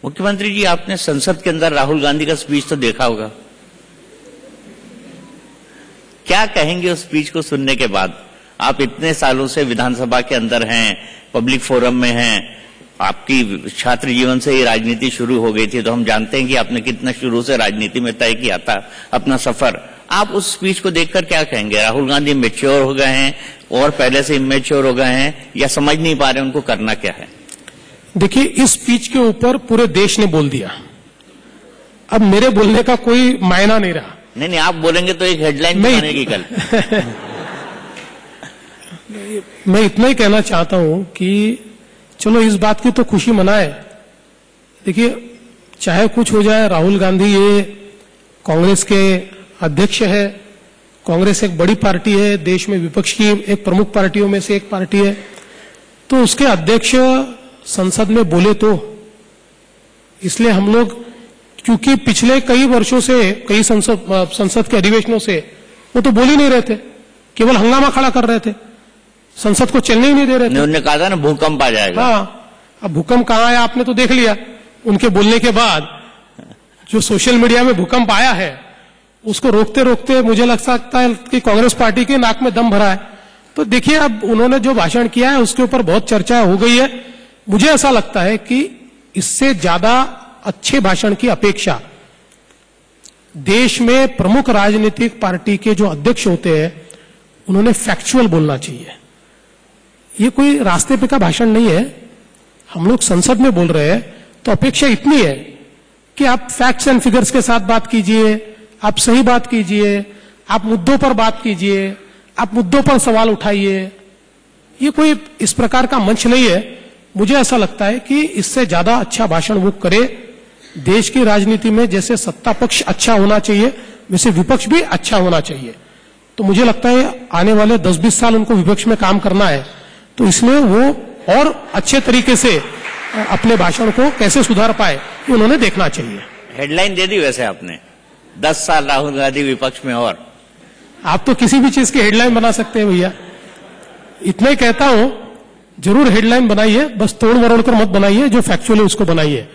मुख्यमंत्री जी, आपने संसद के अंदर राहुल गांधी का स्पीच तो देखा होगा। क्या कहेंगे उस स्पीच को सुनने के बाद? आप इतने सालों से विधानसभा के अंदर हैं, पब्लिक फोरम में हैं, आपकी छात्र जीवन से ही राजनीति शुरू हो गई थी, तो हम जानते हैं कि आपने कितना शुरू से राजनीति में तय किया था अपना सफर। आप उस स्पीच को देखकर क्या कहेंगे? राहुल गांधी मैच्योर हो गए हैं और पहले से इमेच्योर हो गए हैं, या समझ नहीं पा रहे उनको करना क्या है? देखिए, इस स्पीच के ऊपर पूरे देश ने बोल दिया। अब मेरे बोलने का कोई मायना नहीं रहा। नहीं, आप बोलेंगे तो एक हेडलाइन बनेगी कल। मैं इतना ही कहना चाहता हूं कि चलो इस बात की तो खुशी मनाए। देखिए, चाहे कुछ हो जाए, राहुल गांधी ये कांग्रेस के अध्यक्ष है। कांग्रेस एक बड़ी पार्टी है, देश में विपक्ष की एक प्रमुख पार्टियों में से एक पार्टी है। तो उसके अध्यक्ष संसद में बोले तो, इसलिए हम लोग, क्योंकि पिछले कई वर्षों से, कई संसद के अधिवेशनों से वो तो बोल ही नहीं रहे थे, केवल हंगामा खड़ा कर रहे थे, संसद को चलने ही नहीं दे रहे थे। उन्होंने कहा था ना भूकंप आ जाएगा। हाँ, अब भूकंप कहाँ आया आपने तो देख लिया। उनके बोलने के बाद जो सोशल मीडिया में भूकंप आया है, उसको रोकते रोकते मुझे लग सकता है कि कांग्रेस पार्टी के नाक में दम भरा है। तो देखिए, अब उन्होंने जो भाषण किया है उसके ऊपर बहुत चर्चा हो गई है। मुझे ऐसा लगता है कि इससे ज्यादा अच्छे भाषण की अपेक्षा देश में प्रमुख राजनीतिक पार्टी के जो अध्यक्ष होते हैं, उन्होंने फैक्चुअल बोलना चाहिए। ये कोई रास्ते पे का भाषण नहीं है। हम लोग संसद में बोल रहे हैं तो अपेक्षा इतनी है कि आप फैक्ट्स एंड फिगर्स के साथ बात कीजिए, आप सही बात कीजिए, आप मुद्दों पर बात कीजिए, आप मुद्दों पर सवाल उठाइए। ये कोई इस प्रकार का मंच नहीं है। मुझे ऐसा लगता है कि इससे ज्यादा अच्छा भाषण वो करे। देश की राजनीति में जैसे सत्ता पक्ष अच्छा होना चाहिए, वैसे विपक्ष भी अच्छा होना चाहिए। तो मुझे लगता है आने वाले 10-20 साल उनको विपक्ष में काम करना है, तो इसलिए वो और अच्छे तरीके से अपने भाषण को कैसे सुधार पाए, ये उन्होंने देखना चाहिए। हेडलाइन दे दी वैसे आपने, 10 साल राहुल गांधी विपक्ष में। और आप तो किसी भी चीज की हेडलाइन बना सकते हैं भैया। इतना ही कहता हूं, जरूर हेडलाइन बनाइए, बस तोड़ मरोड़ कर मत बनाइए, जो फैक्चुअल है उसको बनाइए।